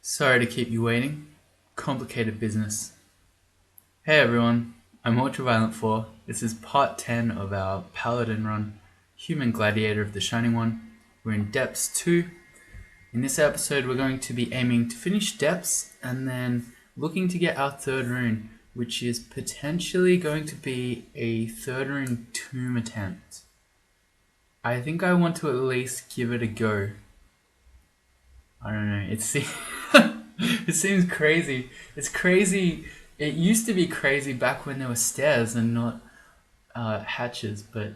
Sorry to keep you waiting. Complicated business. Hey everyone, I'm Ultraviolent 4. This is part 10 of our paladin run, Human Gladiator of the Shining One. We're in Depths 2. In this episode we're going to be aiming to finish Depths and then looking to get our third rune, which is potentially going to be a third rune tomb attempt. I think I want to at least give it a go. I don't know, it seems crazy. It's crazy. It used to be crazy back when there were stairs and not hatches, but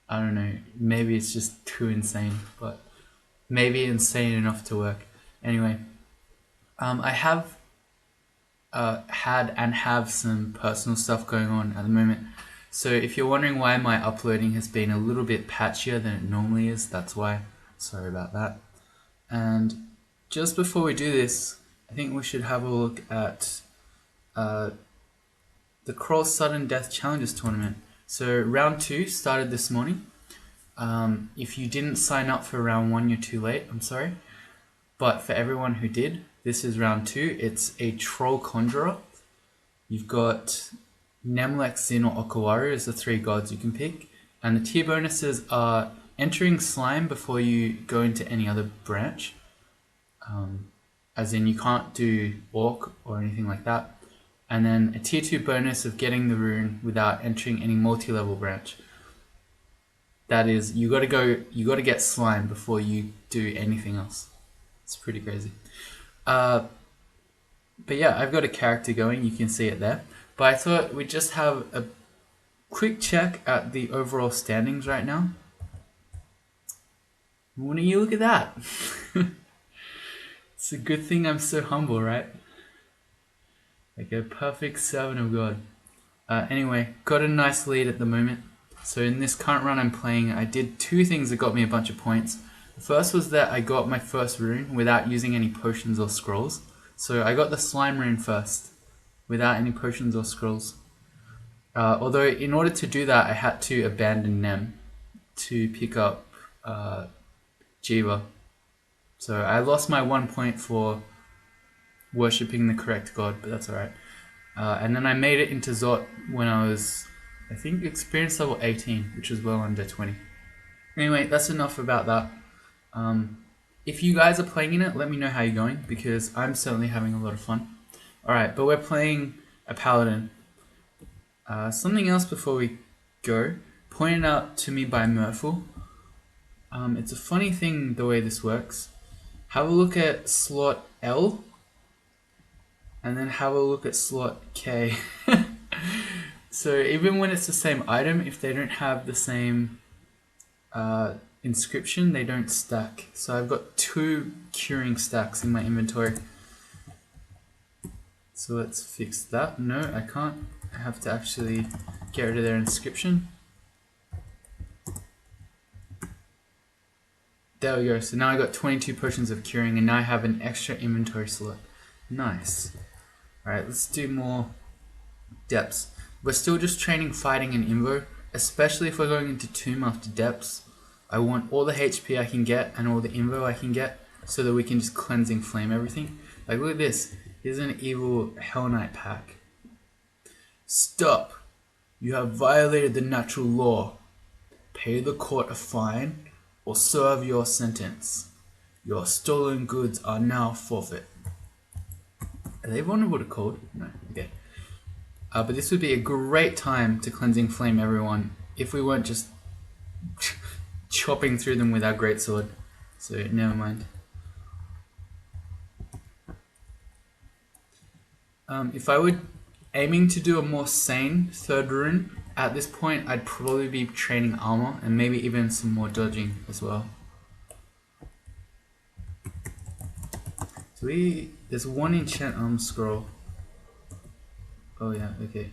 I don't know. Maybe it's just too insane, but maybe insane enough to work. Anyway, I have had and have some personal stuff going on at the moment. So if you're wondering why my uploading has been a little bit patchier than it normally is, that's why. Sorry about that. And just before we do this, I think we should have a look at the Crawl Sudden Death Challenges tournament. So round 2 started this morning. If you didn't sign up for round 1, you're too late, I'm sorry. But for everyone who did, this is round 2. It's a Troll Conjurer. You've got Nemlek, Zin, or Okawaru as the 3 gods you can pick. And the tier bonuses are entering Slime before you go into any other branch. As in you can't do Orc or anything like that. And then a tier 2 bonus of getting the rune without entering any multi-level branch. That is, you gotta get Slime before you do anything else. It's pretty crazy. But yeah, I've got a character going, you can see it there. But I thought we'd just have a quick check at the overall standings right now. Wouldn't you look at that? It's a good thing I'm so humble, right? Like a perfect servant of God. Anyway, got a nice lead at the moment. So in this current run I'm playing, I did 2 things that got me a bunch of points. The first was that I got my first rune without using any potions or scrolls. So I got the slime rune first, without any potions or scrolls. Although in order to do that, I had to abandon Nem to pick up Jiva. So I lost my 1 point for worshipping the correct god, but that's alright. And then I made it into Zot when I was, I think, experience level 18, which was well under 20. Anyway, that's enough about that. If you guys are playing in it, let me know how you're going, because I'm certainly having a lot of fun. Alright, but we're playing a paladin. Something else before we go, pointed out to me by Murphle. It's a funny thing the way this works. Have a look at slot L, and then have a look at slot K. So even when it's the same item, if they don't have the same inscription, they don't stack. So I've got 2 curing stacks in my inventory. So let's fix that. No, I can't. I have to actually get rid of their inscription. There we go. So now I got 22 potions of curing, and now I have an extra inventory slot. Nice. Alright, let's do more depths. We're still just training fighting and invo, especially if we're going into tomb after depths. I want all the HP I can get and all the invo I can get so that we can just cleansing flame everything. Like, look at this. Here's an evil Hell Knight pack. Stop! You have violated the natural law. Pay the court a fine or serve your sentence. Your stolen goods are now forfeit. Are they vulnerable to cold? No, okay. But this would be a great time to cleansing flame everyone if we weren't just chopping through them with our greatsword. So never mind. If I were aiming to do a more sane third rune, at this point I'd probably be training armor and maybe even some more dodging as well. So there's 1 enchant armor scroll. Oh yeah, okay.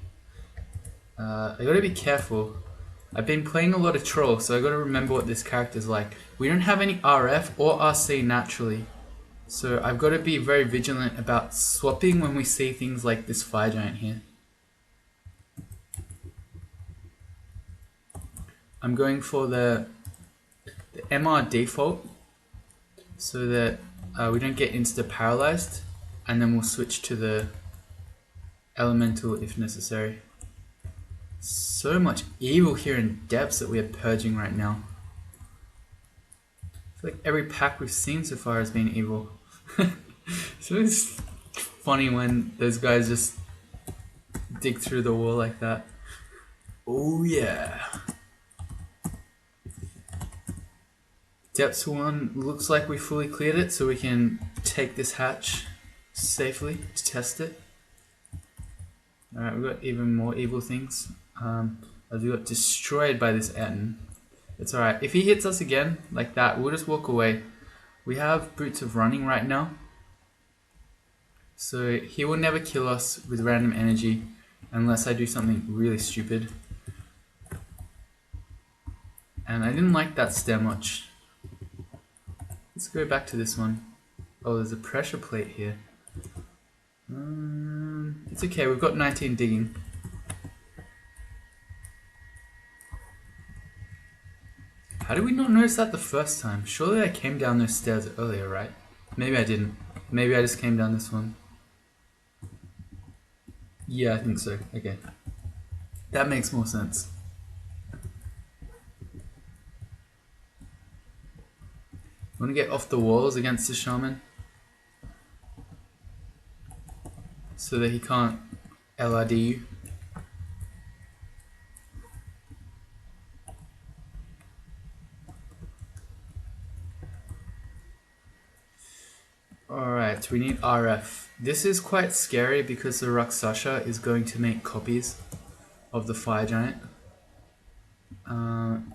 I gotta be careful. I've been playing a lot of Troll, so I gotta remember what this character's like. We don't have any RF or RC naturally, so I've gotta be very vigilant about swapping when we see things like this fire giant here. I'm going for the MR default, so that we don't get insta-paralyzed, and then we'll switch to the elemental if necessary. So much evil here in depths that we are purging right now. I feel like every pack we've seen so far has been evil. So it's funny when those guys just dig through the wall like that. Oh yeah. Depths 1 looks like we fully cleared it, so we can take this hatch safely to test it. Alright, we've got even more evil things. As we got destroyed by this Etten. It's alright. If he hits us again, like that, we'll just walk away. We have Boots of Running right now. So he will never kill us with random energy unless I do something really stupid. And I didn't like that stair much. Let's go back to this one. Oh, there's a pressure plate here. It's okay, we've got 19 digging. How did we not notice that the first time? Surely I came down those stairs earlier, right? Maybe I didn't. Maybe I just came down this one. Yeah, I think so. Okay. That makes more sense. Want to get off the walls against the shaman so that he can't LRD you. Alright, we need RF. This is quite scary because the Rakshasa is going to make copies of the fire giant.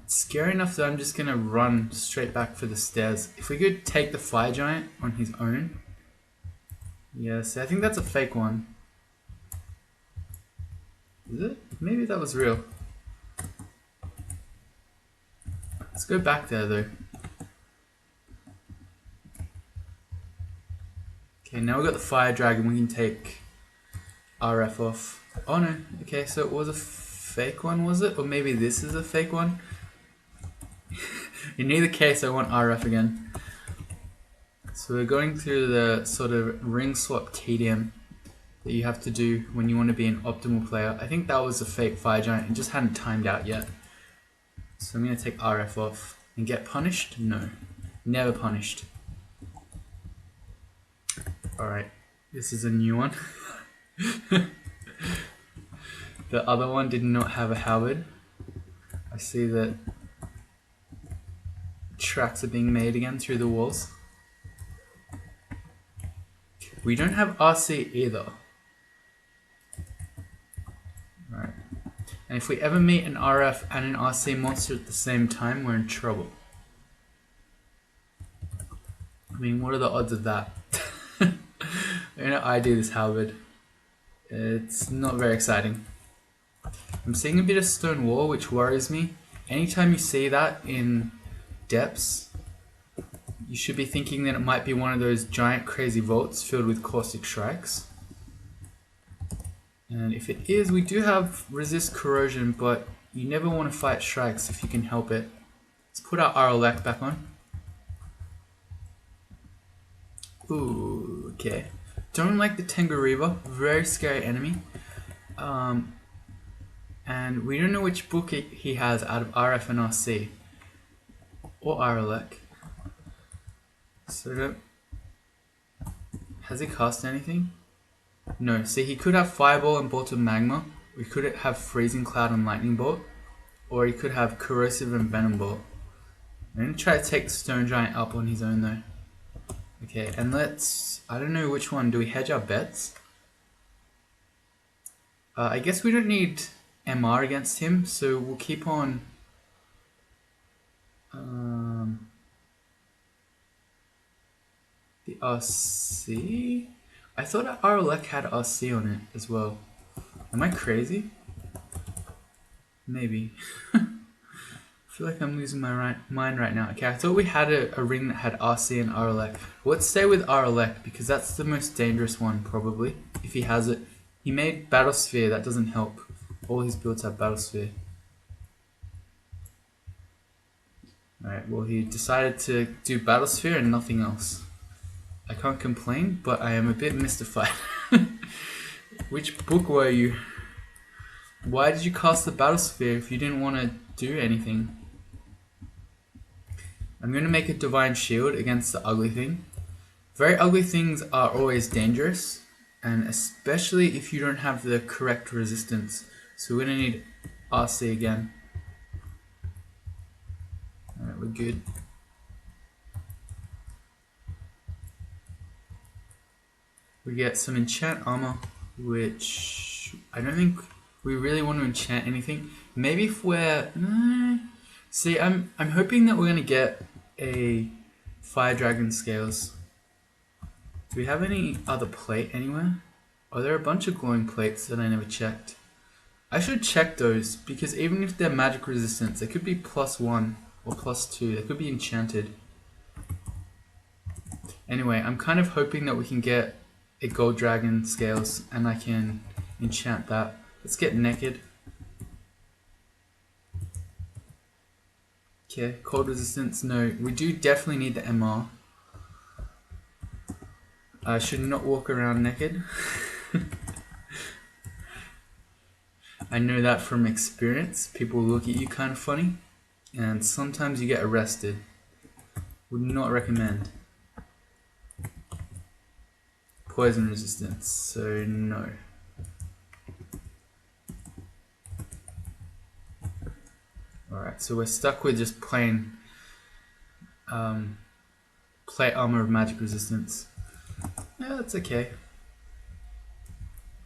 It's scary enough that I'm just going to run straight back for the stairs. If we could take the fire giant on his own. Yes, I think that's a fake one. Is it? Maybe that was real. Let's go back there though. Okay, now we've got the fire dragon, we can take RF off. Oh no, okay, so it was a fake one, was it? Or maybe this is a fake one? In either case, I want RF again. So we're going through the sort of ring swap tedium that you have to do when you want to be an optimal player. I think that was a fake fire giant, it just hadn't timed out yet. So I'm going to take RF off. And get punished? No. Never punished. Alright, this is a new one. The other one did not have a halberd. I see that tracks are being made again through the walls. We don't have RC either. Right. And if we ever meet an RF and an RC monster at the same time, we're in trouble. I mean, what are the odds of that? You know, I do this halberd. It's not very exciting. I'm seeing a bit of stone wall, which worries me. Anytime you see that in depths, you should be thinking that it might be one of those giant crazy vaults filled with caustic strikes. And if it is, we do have resist corrosion, but you never want to fight strikes if you can help it. Let's put our RLX back on. Ooh, okay. Don't like the Tengariba, very scary enemy. And we don't know which book he has out of RF and RC. Or RLX. So has he cast anything? No, see he could have Fireball and Bolt of Magma. We could have Freezing Cloud and Lightning Bolt. Or he could have Corrosive and Venom Bolt. I'm going to try to take the Stone Giant up on his own though. Okay, and let's... I don't know which one. Do we hedge our bets? I guess we don't need MR against him, so we'll keep on... the RC? I thought RLX had RC on it as well. Am I crazy? Maybe. I feel like I'm losing my mind right now. Okay, I thought we had a ring that had RC and RLX. Let's stay with RLX because that's the most dangerous one probably, if he has it. He made Battlesphere, that doesn't help. All his builds have Battlesphere. Alright, well he decided to do Battlesphere and nothing else. I can't complain, but I am a bit mystified. Which book were you? Why did you cast the battle sphere if you didn't want to do anything? I'm going to make a divine shield against the ugly thing. Very ugly things are always dangerous, and especially if you don't have the correct resistance. So we're going to need RC again. Alright, we're good. We get some enchant armor, which I don't think we really want to enchant anything. Maybe if we're... See, I'm hoping that we're going to get a fire dragon scales. Do we have any other plate anywhere? Are there a bunch of glowing plates that I never checked? I should check those, because even if they're magic resistance, they could be +1 or +2. They could be enchanted. Anyway, I'm kind of hoping that we can get a gold dragon scales and I can enchant that. Let's get naked. Okay, cold resistance, no. We do definitely need the MR. I should not walk around naked. I know that from experience. People look at you kind of funny, and sometimes you get arrested. Would not recommend. Poison resistance, so no. Alright, so we're stuck with just plain plate armor of magic resistance. Yeah, that's okay.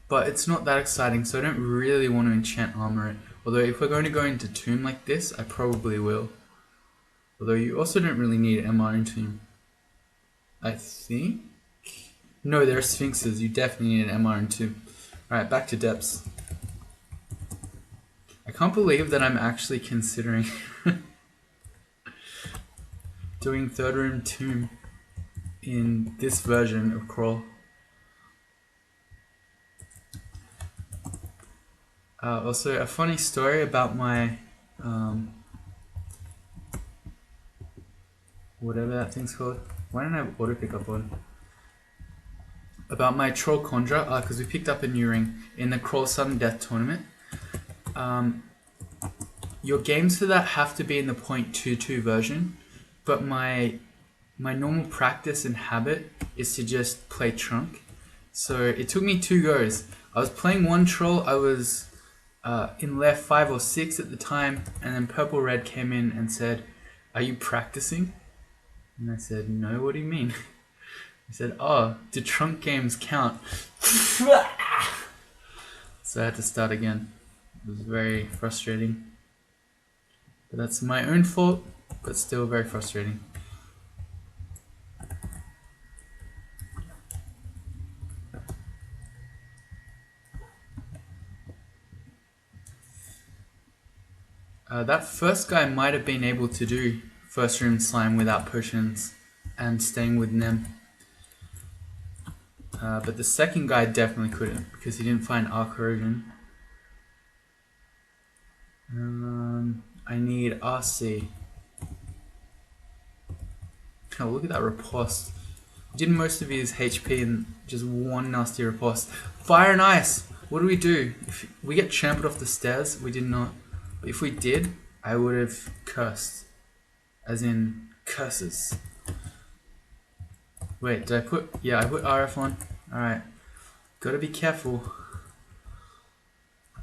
But it's not that exciting, so I don't really want to enchant armor it. Although if we're going to go into tomb like this, I probably will. Although you also don't really need MR in tomb. I think? No, there are sphinxes. You definitely need an MR in tomb. Alright, back to depths. I can't believe that I'm actually considering doing third room tomb in this version of Crawl. Also, a funny story about my whatever that thing's called. Why don't I have auto pickup on? About my troll conjurer, because we picked up a new ring in the Crawl Sudden Death tournament. Your games for that have to be in the 0.22 version, but my normal practice and habit is to just play trunk. So it took me 2 goes. I was playing one troll, I was in left 5 or 6 at the time, and then Purple Red came in and said, "Are you practicing?" And I said, "No, what do you mean?" He said, "Oh, do trunk games count?" So I had to start again. It was very frustrating. But that's my own fault, but still very frustrating. That first guy might have been able to do first room slime without potions and staying with Nem. But the second guy definitely couldn't because he didn't find Arc Corrosion. I need RC. Oh, look at that riposte. Did most of his HP in just one nasty riposte. Fire and ice! What do we do? If we get trampled off the stairs, we did not. But if we did, I would have cursed. As in, curses. Wait, did I put... Yeah, I put RF on. Alright. Gotta be careful.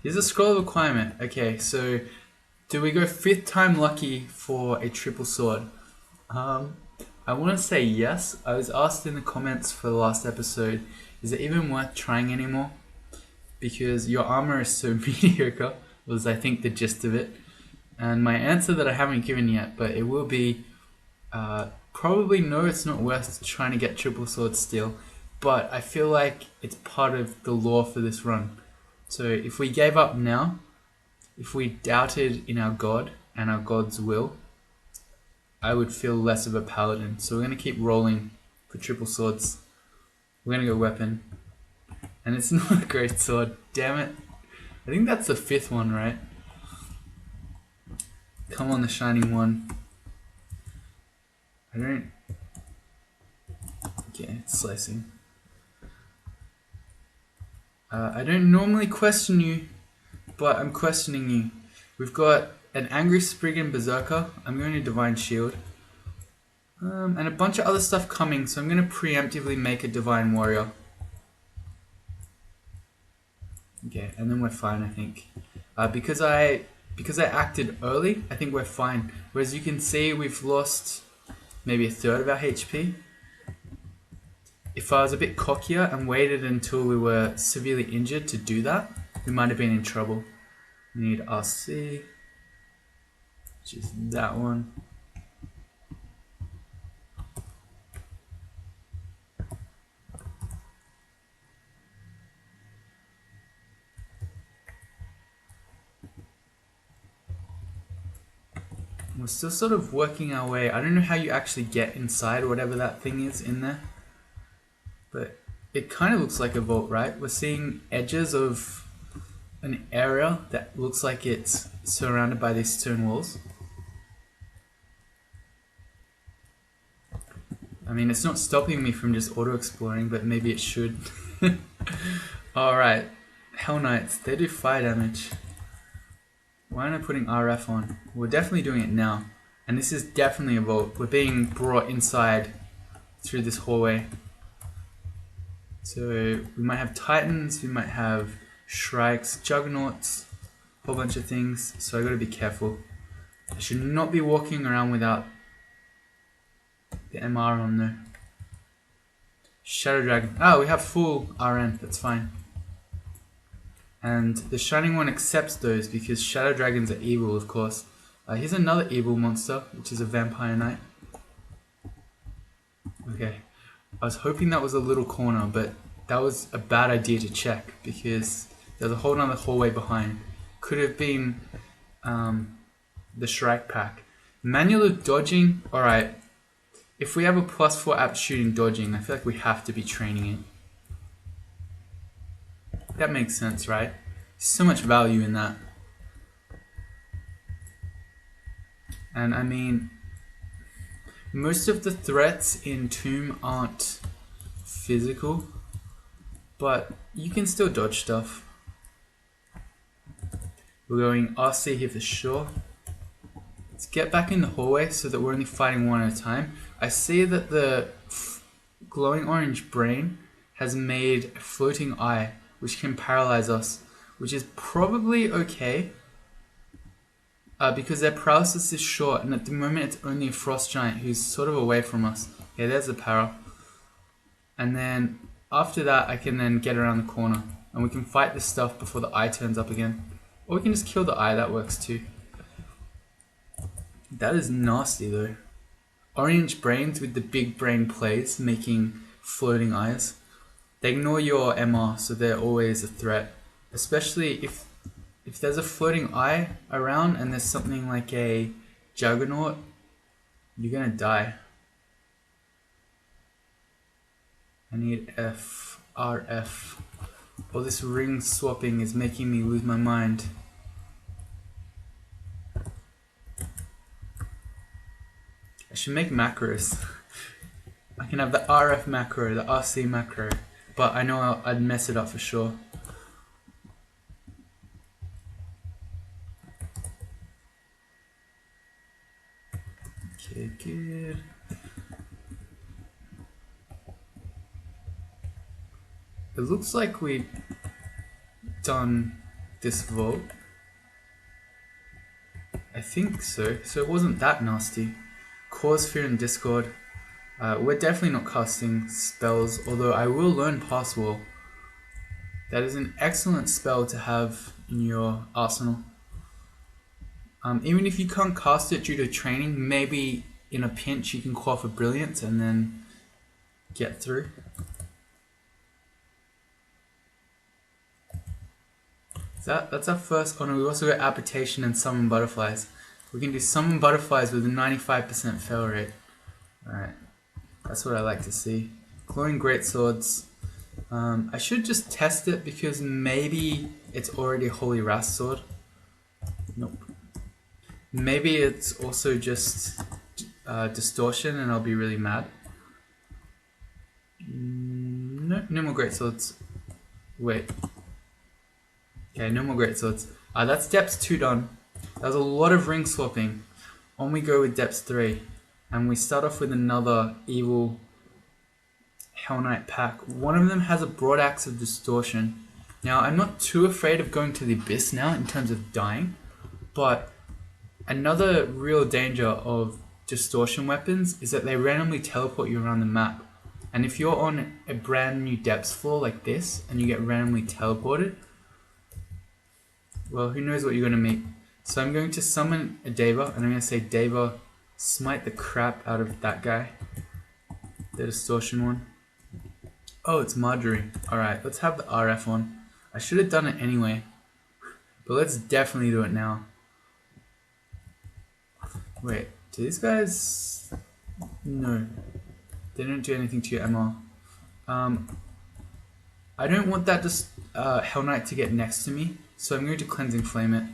Here's a scroll of requirement. Okay, so... Do we go 5th time lucky for a triple sword? I want to say yes. I was asked in the comments for the last episode, is it even worth trying anymore? Because your armor is so mediocre, was I think the gist of it. And my answer that I haven't given yet, but it will be probably no, it's not worth trying to get triple sword still. But I feel like it's part of the lore for this run. So if we gave up now, if we doubted in our god and our god's will, I would feel less of a paladin. So we're going to keep rolling for triple swords. We're going to go weapon. And it's not a great sword. Damn it. I think that's the 5th one, right? Come on, the shining one. I don't... Okay, it's slicing. I don't normally question you, but I'm questioning you. We've got an Angry Spriggan Berserker. I'm going to Divine Shield. And a bunch of other stuff coming, so I'm going to preemptively make a Divine Warrior. Okay, and then we're fine, I think. Because I acted early, I think we're fine. Whereas you can see we've lost maybe a third of our HP. If I was a bit cockier and waited until we were severely injured to do that, we might have been in trouble. We need RC, which is that one. We're still sort of working our way. I don't know how you actually get inside whatever that thing is in there. But it kind of looks like a vault, right? We're seeing edges of an area that looks like it's surrounded by these stone walls. I mean, it's not stopping me from just auto-exploring, but maybe it should. Alright, Hell Knights, they do fire damage. Why am I putting RF on? We're definitely doing it now. And this is definitely a vault. We're being brought inside through this hallway. So we might have Titans, we might have Shrikes, Juggernauts, a whole bunch of things. So I gotta be careful. I should not be walking around without the MR on there. Shadow Dragon. Oh, we have full RN, that's fine. And the Shining One accepts those because Shadow Dragons are evil, of course. Here's another evil monster, which is a Vampire Knight. Okay. I was hoping that was a little corner, but that was a bad idea to check because there's a whole other hallway behind. Could have been the Shrike pack. Manual of dodging, alright. If we have a +4 aptitude in dodging, I feel like we have to be training it. That makes sense, right? So much value in that. And I mean, most of the threats in Tomb aren't physical, but you can still dodge stuff. We're going RC here for sure. Let's get back in the hallway so that we're only fighting one at a time. I see that the glowing orange brain has made a floating eye which can paralyze us, which is probably okay because their paralysis is short and at the moment it's only a frost giant who's sort of away from us. Okay, there's the para. And then after that I can then get around the corner and we can fight this stuff before the eye turns up again. Or we can just kill the eye, that works too. That is nasty though. Orange brains with the big brain plays making floating eyes. They ignore your MR, so they're always a threat. Especially if there's a floating eye around and there's something like a Juggernaut, you're gonna die. I need F, RF. All this ring swapping is making me lose my mind. I should make macros. I can have the RF macro, the RC macro, but I know I'd mess it up for sure. Okay, good. It looks like we've done this vault. I think so. So it wasn't that nasty. Cause Fear and Discord. We're definitely not casting spells, although I will learn Pass Wall. That is an excellent spell to have in your arsenal. Even if you can't cast it due to training, maybe in a pinch you can call for Brilliance and then get through. That's our first honor. We also got Application and Summon Butterflies. We can do Summon Butterflies with a 95% fail rate. Alright, that's what I like to see. Glowing Greatswords. I should just test it because maybe it's already a Holy Wrath Sword. Nope. Maybe it's also just distortion and I'll be really mad. No, no more great swords. Wait. Okay, no more great swords. That's depth 2 done. That was a lot of ring swapping. On we go with depth 3. And we start off with another evil Hell Knight pack. One of them has a broad axe of distortion. Now, I'm not too afraid of going to the abyss now in terms of dying, but another real danger of distortion weapons is that they randomly teleport you around the map. And if you're on a brand new depths floor like this and you get randomly teleported, well, who knows what you're going to meet. So I'm going to summon a Deva, and I'm going to say, Deva, smite the crap out of that guy. The distortion one. Oh, it's Marjorie. Alright, let's have the RF one. I should have done it anyway, but let's definitely do it now. Wait, do these guys... No. They don't do anything to your MR. I don't want that Hell Knight to get next to me, so I'm going to Cleansing Flame it.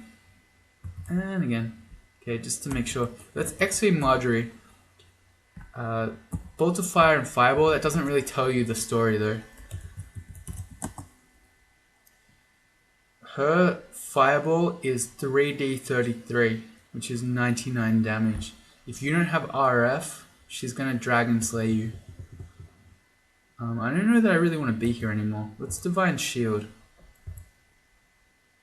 And again. Okay, just to make sure. Let's XP Marjorie. Bolt of Fire and Fireball, that doesn't really tell you the story though. Her Fireball is 3d33, which is 99 damage. If you don't have RF, she's gonna Dragon Slay you. I don't know that I really want to be here anymore. Let's Divine Shield.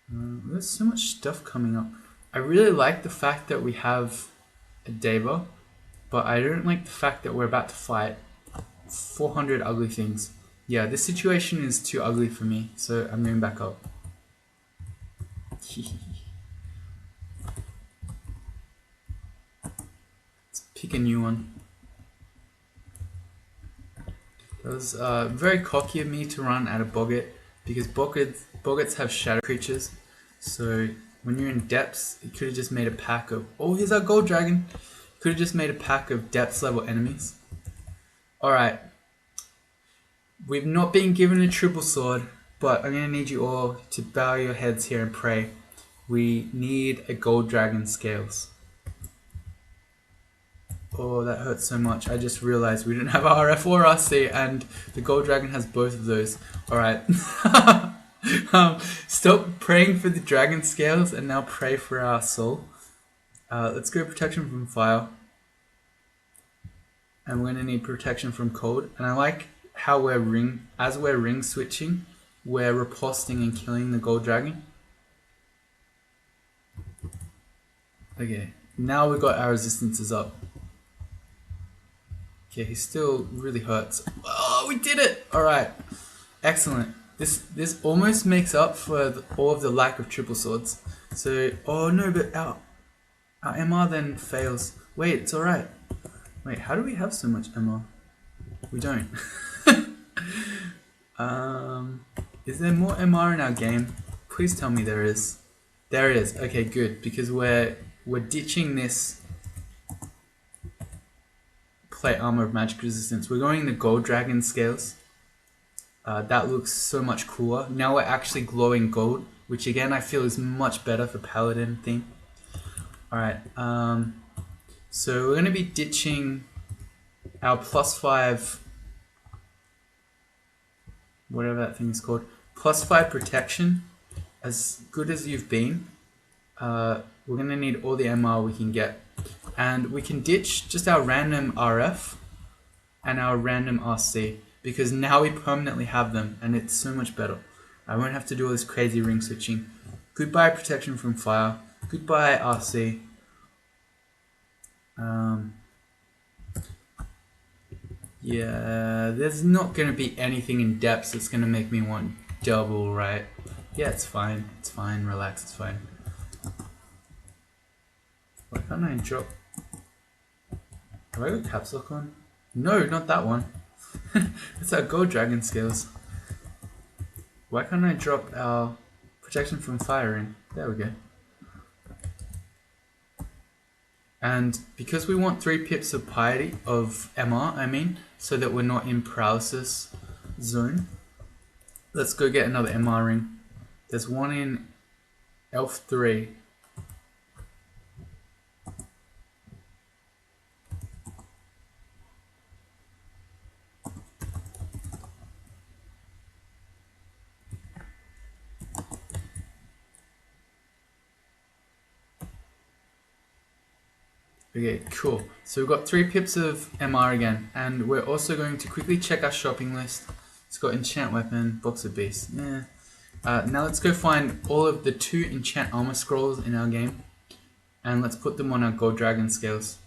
There's so much stuff coming up. I really like the fact that we have a Deva, but I don't like the fact that we're about to fight 400 ugly things. Yeah, this situation is too ugly for me, so I'm going back up. Let's pick a new one. That was very cocky of me to run at a Boggart, because Boggarts have shadow creatures, so when you're in depths, you could have just made a pack of... Oh, here's our gold dragon! Could have just made a pack of depths level enemies. Alright. We've not been given a triple sword, but I'm going to need you all to bow your heads here and pray. We need a gold dragon scales. Oh, that hurts so much. I just realized we didn't have RF or RC, and the gold dragon has both of those. Alright. Stop praying for the dragon scales and now pray for our soul. Let's go protection from fire. And we're going to need protection from cold. And I like how as we're ring switching, we're riposting and killing the gold dragon. Okay, now we got our resistances up. Okay, he still really hurts. Oh, we did it! Alright, excellent. This almost makes up for all of the lack of triple swords. So, oh no, but our MR then fails. Wait, it's alright. Wait, how do we have so much MR? We don't. Is there more MR in our game? Please tell me there is. There is. Okay, good, because we're ditching this plate armor of magic resistance. We're going the gold dragon scales. That looks so much cooler. Now we're actually glowing gold, which again I feel is much better for paladin theme. Alright, so we're going to be ditching our +5, whatever that thing is called, +5 protection. As good as you've been, we're going to need all the MR we can get. And we can ditch just our random RF and our random RC, because now we permanently have them and it's so much better. I won't have to do all this crazy ring switching. Goodbye protection from fire. Goodbye RC. Yeah, there's not going to be anything in depths that's going to make me want double, right? Yeah, it's fine. It's fine. Relax, it's fine. Why can't I drop... Have I got caps lock on? No, not that one. That's our gold dragon scales. Why can't I drop our protection from fire in? There we go. And because we want 3 pips of piety, of MR, I mean, so that we're not in paralysis zone, let's go get another MR ring. There's one in Elf 3. Okay, cool. So we've got 3 pips of MR again, and we're also going to quickly check our shopping list. It's got enchant weapon, box of beasts. Yeah. Now let's go find all of the 2 enchant armor scrolls in our game, and let's put them on our gold dragon scales.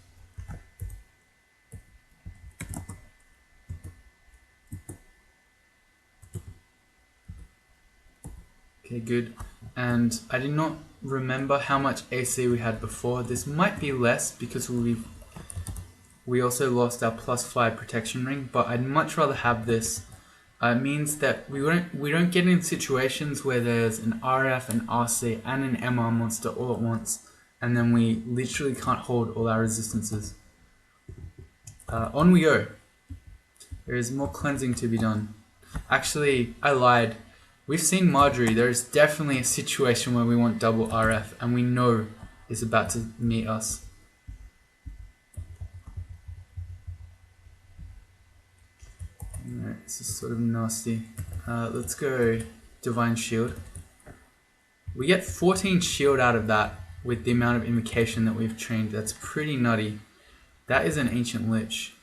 Okay, good. And I did not remember how much AC we had before. This might be less because we also lost our +5 protection ring, but I'd much rather have this. It means that we don't get in situations where there's an RF, an RC, and an MR monster all at once, and then we literally can't hold all our resistances. On we go. There is more cleansing to be done. Actually, I lied. We've seen Marjorie. There is definitely a situation where we want double RF, and we know is about to meet us. Alright, this is sort of nasty. Let's go Divine Shield. We get 14 shield out of that with the amount of invocation that we've trained. That's pretty nutty. That is an Ancient Lich.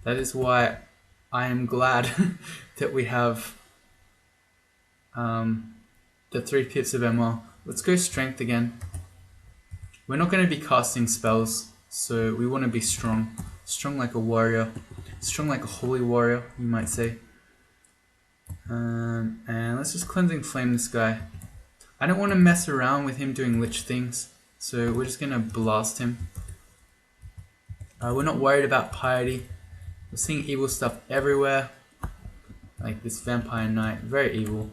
That is why I am glad that we have the 3 pips of MR. Let's go Strength again. We're not going to be casting spells, so we want to be strong. Strong like a warrior. Strong like a holy warrior, you might say. And let's just Cleansing Flame this guy. I don't want to mess around with him doing lich things, so we're just going to blast him. We're not worried about piety. We're seeing evil stuff everywhere. Like this Vampire Knight, very evil.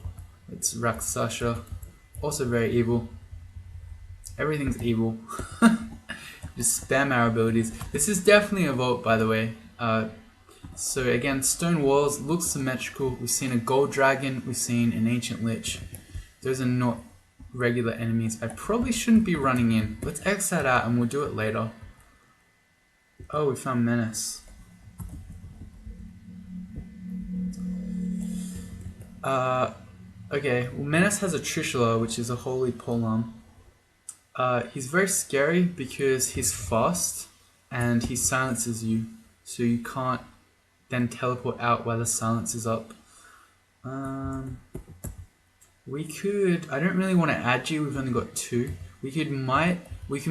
It's Rakshasa, also very evil. Everything's evil. Just spam our abilities. This is definitely a vault, by the way. So again, stone walls, looks symmetrical. We've seen a gold dragon, we've seen an ancient lich. Those are not regular enemies. I probably shouldn't be running in. Let's X that out and we'll do it later. Oh, we found Menace. Okay, well, Menace has a Trishula, which is a holy polearm. He's very scary because he's fast and he silences you, so you can't then teleport out while the silence is up. We could, I don't really want to add you, we've only got 2. We can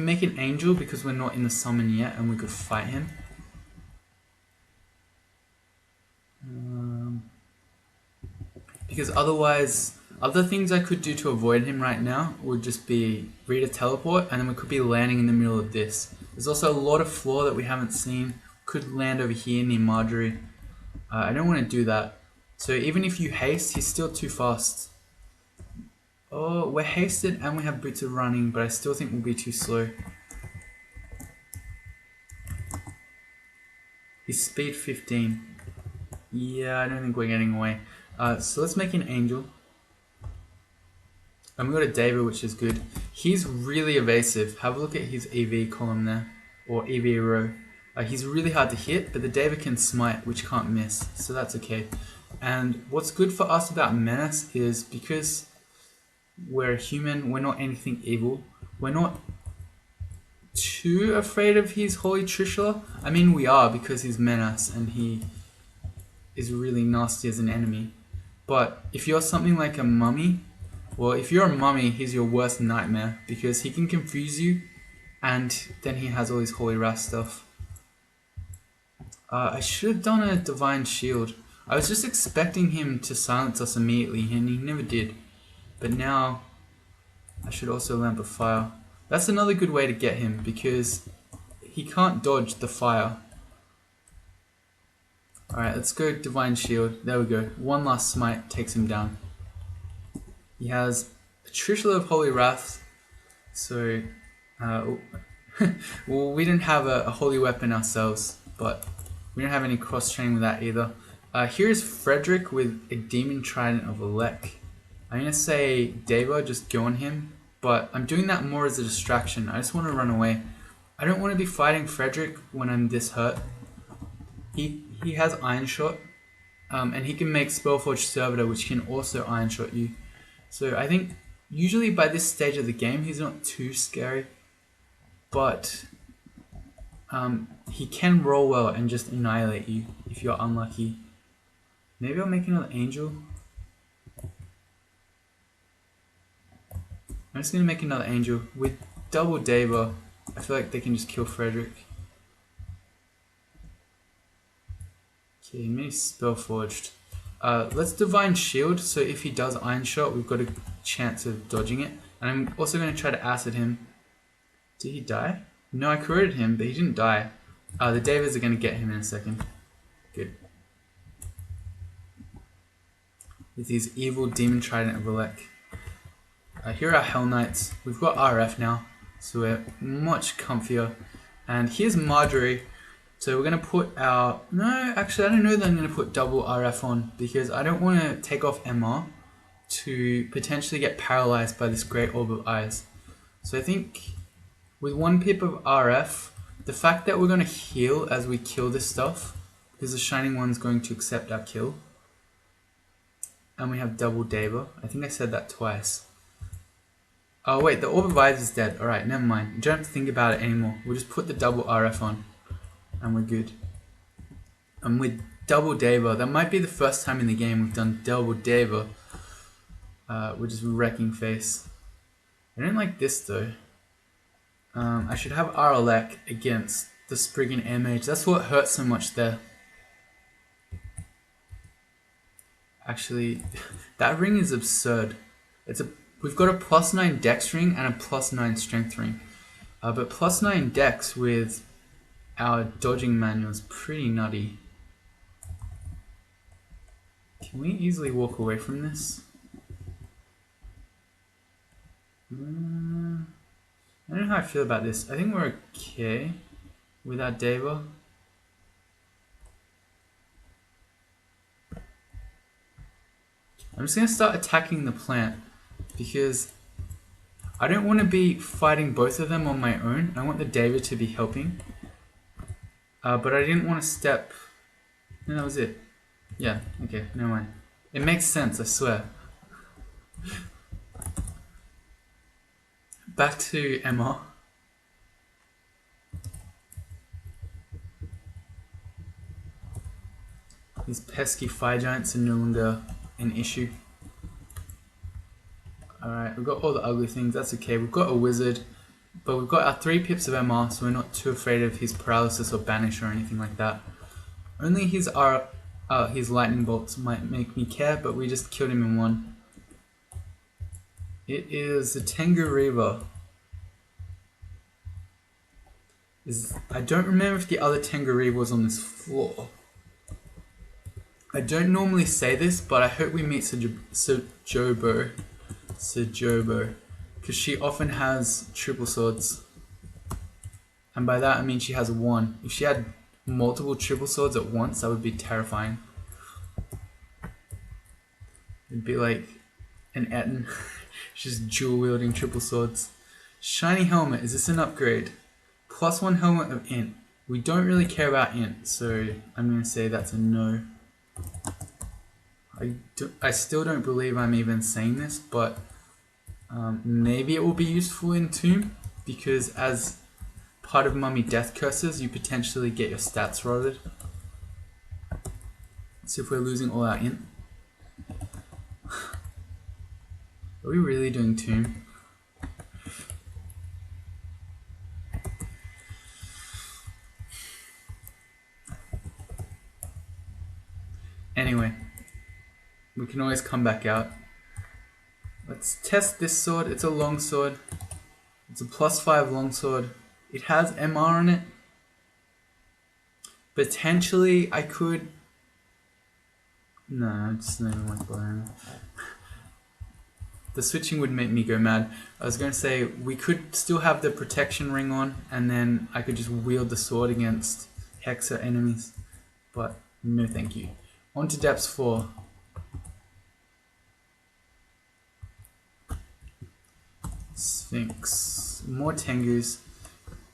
make an angel because we're not in the summon yet and we could fight him. Because otherwise, other things I could do to avoid him right now would just be read a teleport and then we could be landing in the middle of this. There's also a lot of floor that we haven't seen. Could land over here near Marjorie. I don't want to do that. So even if you haste, he's still too fast. Oh, we're hasted and we have boots of running, but I still think we'll be too slow. He's speed 15. Yeah, I don't think we're getting away. So let's make an angel. And we got a David, which is good. He's really evasive. Have a look at his EV column there, or EV row. He's really hard to hit, but the David can smite, which can't miss, so that's okay. And what's good for us about Menace is because we're human, we're not anything evil. We're not too afraid of his Holy Trishula. I mean, we are because he's Menace and he is really nasty as an enemy. But if you're something like a mummy, well, if you're a mummy, he's your worst nightmare because he can confuse you and then he has all his Holy Wrath stuff. I should have done a Divine Shield. I was just expecting him to silence us immediately and he never did. But now, I should also Lamp of Fire. That's another good way to get him because he can't dodge the fire. Alright, let's go Divine Shield. There we go. One last smite takes him down. He has a Trishula of Holy Wrath. So, well, we didn't have a holy weapon ourselves, but we don't have any cross training with that either. Here's Frederick with a Demon Trident of Elec. I'm going to say Deva, just go on him, but I'm doing that more as a distraction. I just want to run away. I don't want to be fighting Frederick when I'm this hurt. He has Iron Shot, and he can make Spellforged Servitor, which can also Iron Shot you. So I think usually by this stage of the game, he's not too scary. but he can roll well and just annihilate you if you're unlucky. Maybe I'll make another angel. I'm just gonna make another angel with double Dava. I feel like they can just kill Frederick. Okay, maybe Spellforged. Let's Divine Shield, so if he does Iron Shot, we've got a chance of dodging it. And I'm also going to try to Acid him. Did he die? No, I corroded him, but he didn't die. The Davas are going to get him in a second. Good. With his evil Demon Trident of Relec. Here are our Hell Knights. We've got RF now, so we're much comfier. And here's Marjorie. So we're going to put our... No, actually I don't know that I'm going to put double RF on, because I don't want to take off MR to potentially get paralyzed by this Great Orb of Eyes. So I think with 1 pip of RF, the fact that we're going to heal as we kill this stuff, because the Shining One's going to accept our kill, and we have double Dava. I think I said that twice. Oh wait, the Orb of Eyes is dead. Alright, never mind. You don't have to think about it anymore. We'll just put the double RF on. And we're good. And with double Dava, that might be the first time in the game we've done double Dava, which is Wrecking Face. I don't like this though. I should have Aralek against the Spriggan Air Mage. That's what hurts so much there. Actually, that ring is absurd. We've got a +9 Dex ring and a +9 Strength ring. But +9 Dex with our dodging manual is pretty nutty. Can we easily walk away from this? I don't know how I feel about this. I think we're okay with our Dava. I'm just going to start attacking the plant because I don't want to be fighting both of them on my own. I want the Dava to be helping. But I didn't want to step... No, that was it. Yeah, okay, never mind. It makes sense, I swear. Back to MR. These pesky fire giants are no longer an issue. Alright, we've got all the ugly things, that's okay. We've got a wizard. But we've got our 3 pips of MR, so we're not too afraid of his paralysis or banish or anything like that. Only his lightning bolts might make me care, but we just killed him in 1. It is the Tengu Reaver. I don't remember if the other Tengu Reaver was on this floor. I don't normally say this, but I hope we meet Sejobo. Because she often has triple swords. And by that I mean she has 1. If she had multiple triple swords at once, that would be terrifying. It'd be like an Etten. She's dual wielding triple swords. Shiny helmet, is this an upgrade? +1 helmet of int. We don't really care about int, so I'm going to say that's a no. I still don't believe I'm even saying this, but maybe it will be useful in Tomb, because as part of Mummy Death Curses, you potentially get your stats rotted. Let's see if we're losing all our int. Are we really doing Tomb? Anyway, we can always come back out. Let's test this sword. It's a long sword. It's a +5 longsword. It has MR on it. Potentially I could... No, I'm just not even like bothering. The switching would make me go mad. I was going to say we could still have the protection ring on, and then I could just wield the sword against Hexer enemies. But no thank you. On to Depths 4. Sphinx. More Tengus.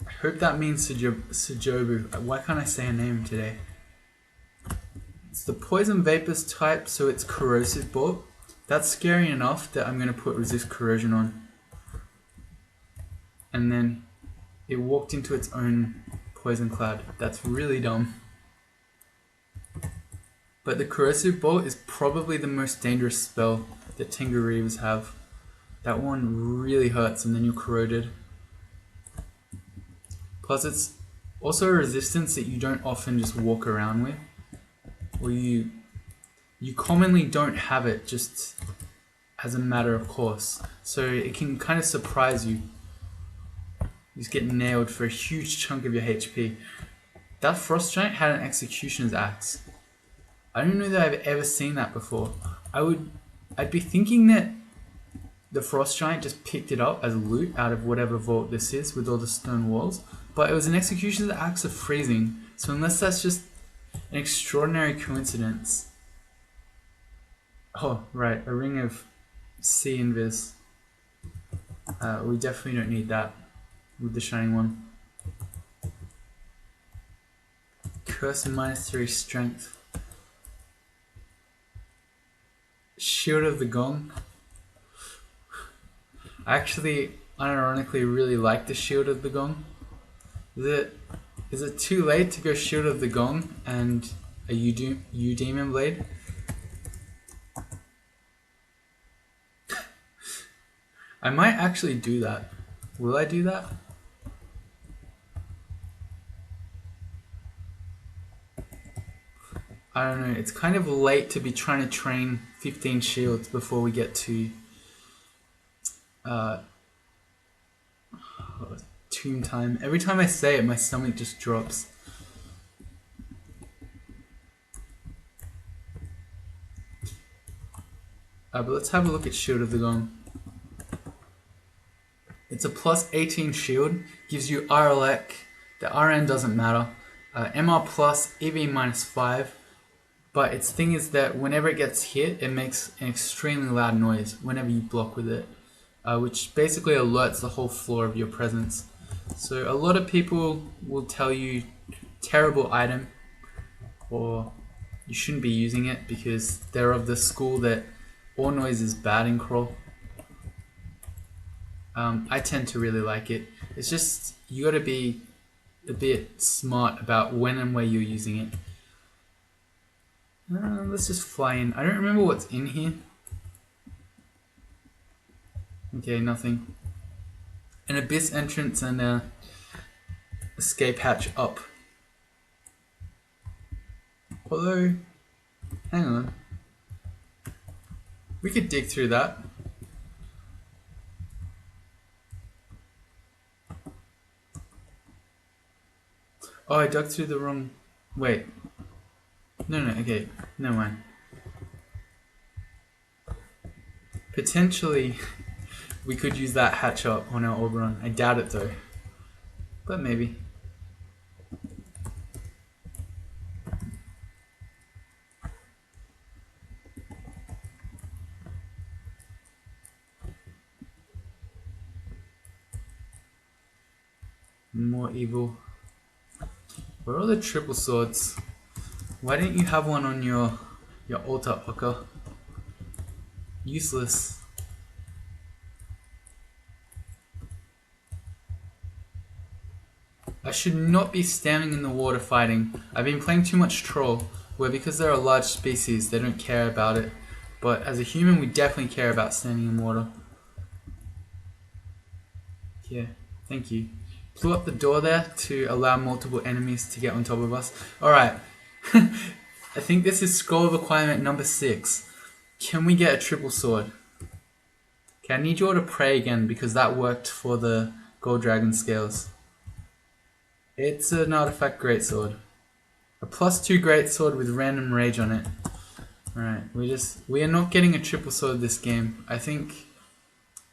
I hope that means Sejobo. Why can't I say a name today? It's the Poison Vapors type, so it's Corrosive Bolt. That's scary enough that I'm going to put Resist Corrosion on. And then it walked into its own poison cloud. That's really dumb. But the corrosive bolt is probably the most dangerous spell that Tengu Reavers have. That one really hurts and then you're corroded. Plus it's also a resistance that you don't often just walk around with. Or you commonly don't have it just as a matter of course. So it can kind of surprise you. You just get nailed for a huge chunk of your HP. That Frost Giant had an Executioner's Axe. I don't know that I've ever seen that before. I'd be thinking that the Frost Giant just picked it up as loot out of whatever vault this is with all the stone walls, but it was an Executioner's Axe of Freezing, so unless that's just an extraordinary coincidence. Oh, right, a Ring of Sea Invis. We definitely don't need that with the Shining One. Curse and -3 Strength. Shield of the Gong. I actually, unironically, really like the Shield of the Gong. Is it too late to go Shield of the Gong and a U-Demon Blade? I might actually do that. Will I do that? I don't know, it's kind of late to be trying to train 15 shields before we get to Tomb Time. Every time I say it, my stomach just drops. But let's have a look at Shield of the Gong. It's a plus 18 shield, gives you RLX, the RN doesn't matter, MR plus, EV -5, but its thing is that whenever it gets hit, it makes an extremely loud noise whenever you block with it, which basically alerts the whole floor of your presence. So a lot of people will tell you terrible item, or you shouldn't be using it because they're of the school that all noise is bad in Crawl. I tend to really like it. It's just, you gotta be a bit smart about when and where you're using it. Let's just fly in. I don't remember what's in here. Okay, nothing. An abyss entrance and a escape hatch up. Although, hang on. We could dig through that. Oh, I dug through the wrong... Wait. No, okay. Never mind. Potentially, we could use that hatch up on our Oberon. I doubt it though. But maybe. More evil. Where are the triple swords? Why didn't you have one on your altar, Oka? Useless. I should not be standing in the water fighting. I've been playing too much Troll, where because they're a large species, they don't care about it. But as a human, we definitely care about standing in water. Yeah, thank you. Blew up the door there to allow multiple enemies to get on top of us. Alright. I think this is scroll requirement number 6. Can we get a triple sword? Okay, I need you all to pray again because that worked for the gold dragon scales. It's an artifact greatsword. A +2 greatsword with random rage on it. Alright, we are not getting a triple sword this game. I think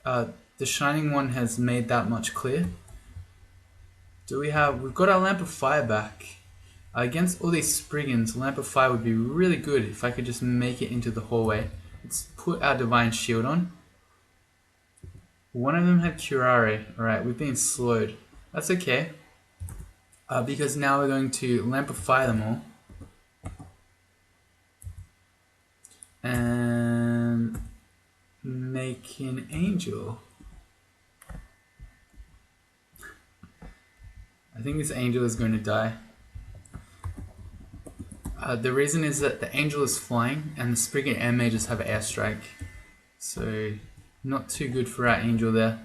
the Shining One has made that much clear. We've got our Lamp of Fire back. Against all these Spriggans, Lamp of Fire would be really good if I could just make it into the hallway. Let's put our Divine Shield on. One of them had Curare. Alright, we've been slowed. That's okay. Because now we're going to Lamp of Fire them all. And make an angel. think this angel is going to die. The reason is that the angel is flying and the Spriggan air mages have airstrike. So not too good for our angel there.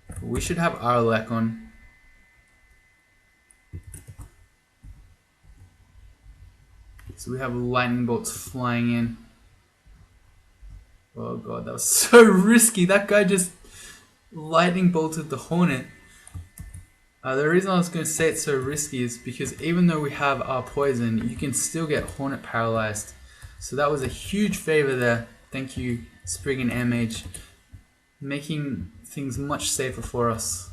But we should have Aralek on. So we have lightning bolts flying in. Oh god, that was so risky. That guy just lightning bolted the Hornet. The reason I was going to say it's so risky is because even though we have our poison, you can still get Hornet paralyzed. So that was a huge favor there. Thank you, Spriggan Air Mage, making things much safer for us.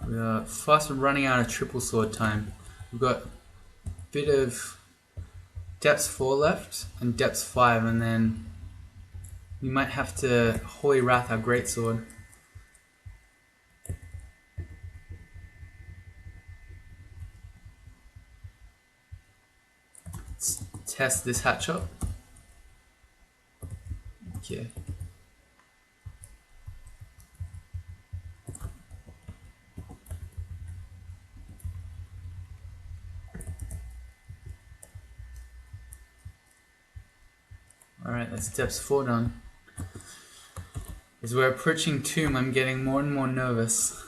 We are fast running out of triple sword time. We've got a bit of depths 4 left and depths 5, and then we might have to Holy Wrath our greatsword. Let's test this hatch up. Okay. Alright, that's depths 4 done. As we're approaching Tomb, I'm getting more and more nervous.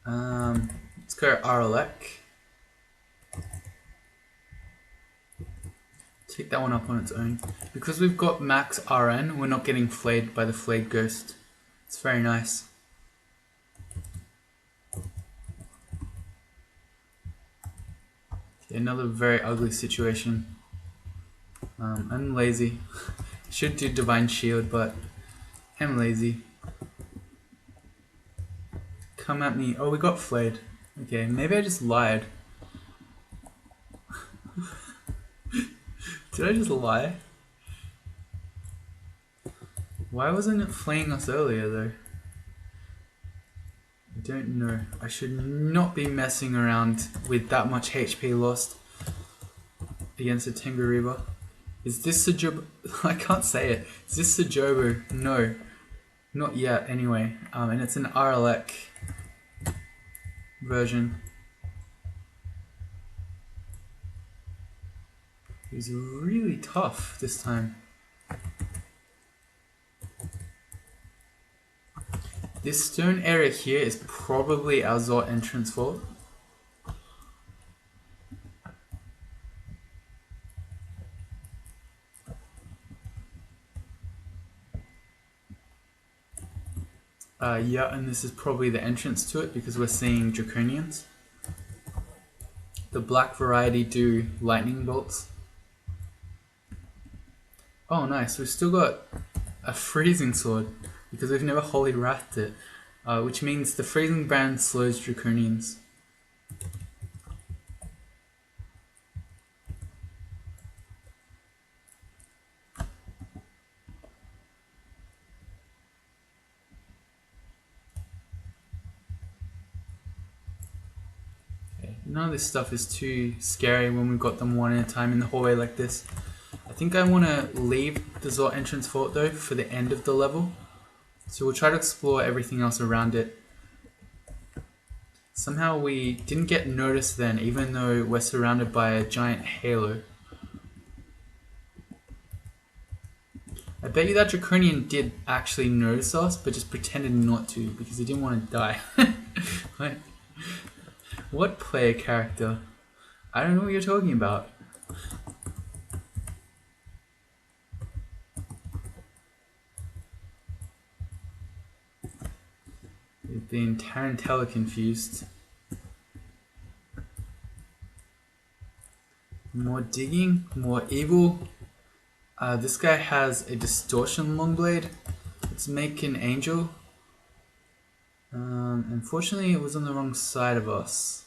Let's go Aralek. Take that one up on its own. Because we've got max RN, we're not getting flayed by the flayed ghost. It's very nice. Okay, another very ugly situation. I'm lazy. Should do Divine Shield, but I'm lazy. Come at me. Oh, we got flayed. Okay, maybe I just lied. Did I just lie? Why wasn't it flaying us earlier though? I don't know. I should not be messing around with that much HP lost against a Tengu. Is this Sajobo? I can't say it. Is this Sajobo? No. Not yet, anyway. And it's an Aralek version. He's really tough this time. This stone area here is probably our Zot entrance fault. Yeah, and this is probably the entrance to it because we're seeing Draconians. The black variety do lightning bolts. Oh nice, we've still got a freezing sword because we've never Holy Wrathed it, which means the freezing brand slows Draconians. None of this stuff is too scary when we've got them one at a time in the hallway like this. I think I want to leave the Zot entrance fort though for the end of the level. So we'll try to explore everything else around it. Somehow we didn't get noticed then, even though we're surrounded by a giant halo. I bet you that Draconian did actually notice us, but just pretended not to because he didn't want to die. Like, what player character? I don't know what you're talking about. You've been Tarantella confused. More digging, more evil. This guy has a distortion longblade. Let's make an angel. Unfortunately, it was on the wrong side of us.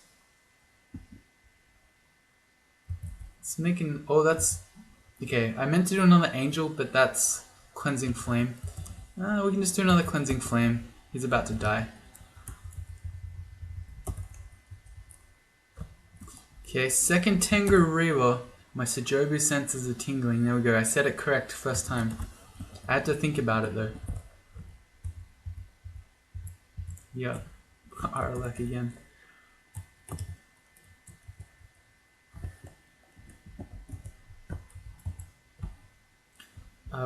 Let's make an... Oh, that's... Okay, I meant to do another angel, but that's cleansing flame. We can just do another cleansing flame. He's about to die. Okay, second Tengu Reaver. My Sojobu senses are tingling. There we go. I said it correct first time. I had to think about it though. Yeah. Aralek again.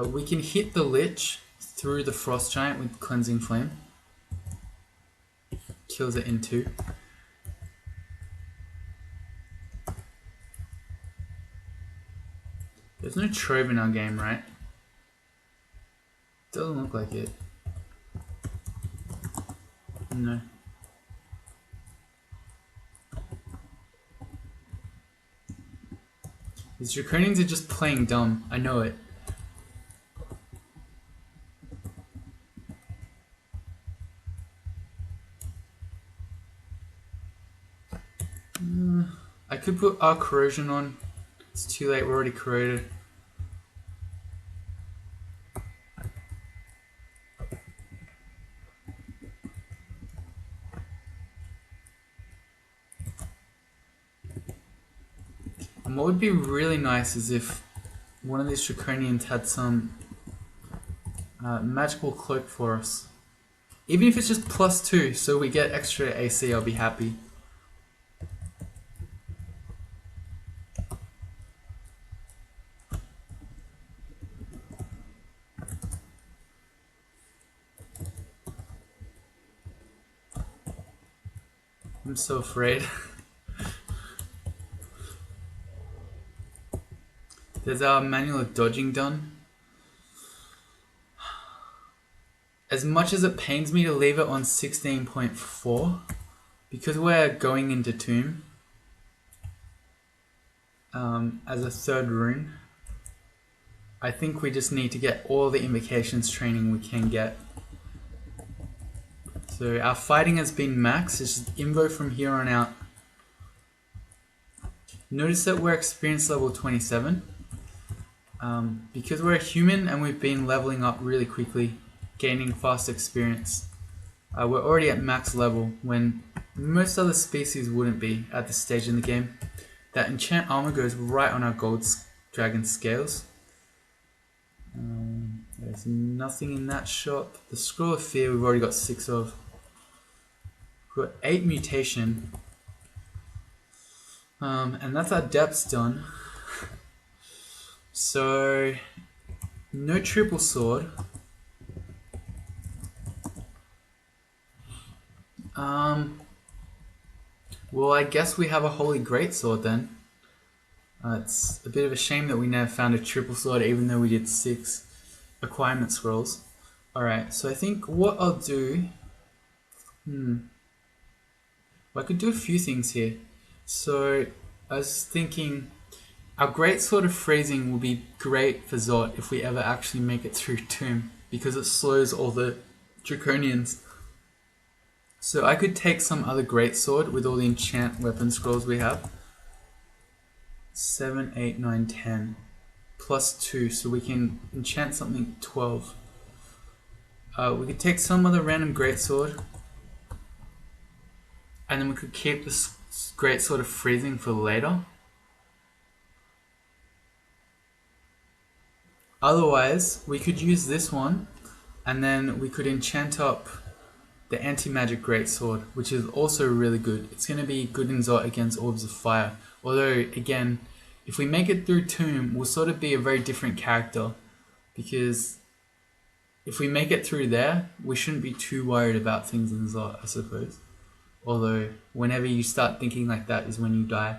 We can hit the Lich through the Frost Giant with Cleansing Flame. Kills it in 2. There's no Trove in our game, right? Doesn't look like it. No. These Draconians are just playing dumb. I know it. I could put our corrosion on. It's too late, we're already corroded. And what would be really nice is if one of these Draconians had some magical cloak for us. Even if it's just +2, so we get extra AC, I'll be happy. I'm so afraid. There's our manual of dodging done. As much as it pains me to leave it on 16.4, because we're going into Tomb as a 3rd rune, I think we just need to get all the invocations training we can get. So our fighting has been max, it's just invo from here on out. Notice that we're experience level 27. Because we're a human and we've been leveling up really quickly, gaining fast experience, we're already at max level when most other species wouldn't be at this stage in the game. That enchant armor goes right on our gold dragon scales. There's nothing in that shop. The Scroll of Fear we've already got 6 of. We've got 8 mutation. And that's our depths done. So, no triple sword. Well, I guess we have a holy greatsword then. It's a bit of a shame that we never found a triple sword even though we did 6 acquirement scrolls. Alright, so I think what I'll do... Well, I could do a few things here. So, I was thinking... Our greatsword of freezing will be great for Zot if we ever actually make it through Tomb, because it slows all the Draconians. So I could take some other greatsword with all the enchant weapon scrolls we have. 7, 8, 9, 10. +2, so we can enchant something 12. We could take some other random greatsword. And then we could keep this greatsword of freezing for later. Otherwise, we could use this one, and then we could enchant up the anti-magic greatsword, which is also really good. It's going to be good in Zot against Orbs of Fire. Although, again, if we make it through Tomb, we'll sort of be a very different character. Because if we make it through there, we shouldn't be too worried about things in Zot, I suppose. Although, whenever you start thinking like that is when you die.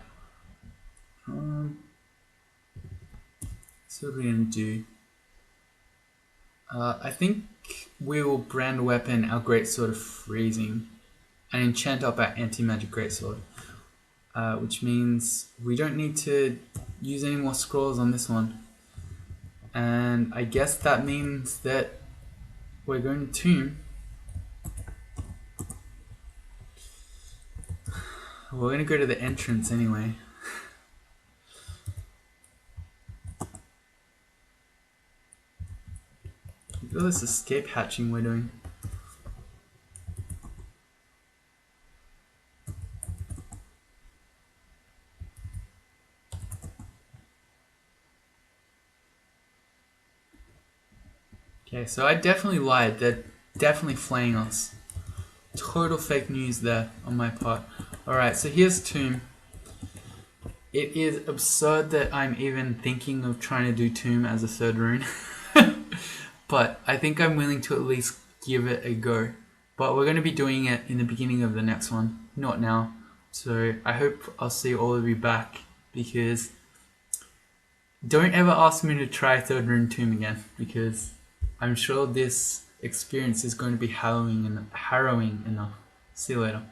So what are we going to do? I think we will brand weapon our greatsword of freezing and enchant up our anti-magic greatsword, which means we don't need to use any more scrolls on this one. And I guess that means that we're going to Tomb. We're going to go to the entrance anyway. Look at all this escape hatching we're doing. Okay, so I definitely lied. They're definitely flaying us. Total fake news there on my part. Alright, so here's Tomb. It is absurd that I'm even thinking of trying to do Tomb as a third rune. But I think I'm willing to at least give it a go. But we're going to be doing it in the beginning of the next one, not now. So I hope I'll see all of you back, because don't ever ask me to try third rune Tomb again, because I'm sure this experience is going to be harrowing enough. See you later.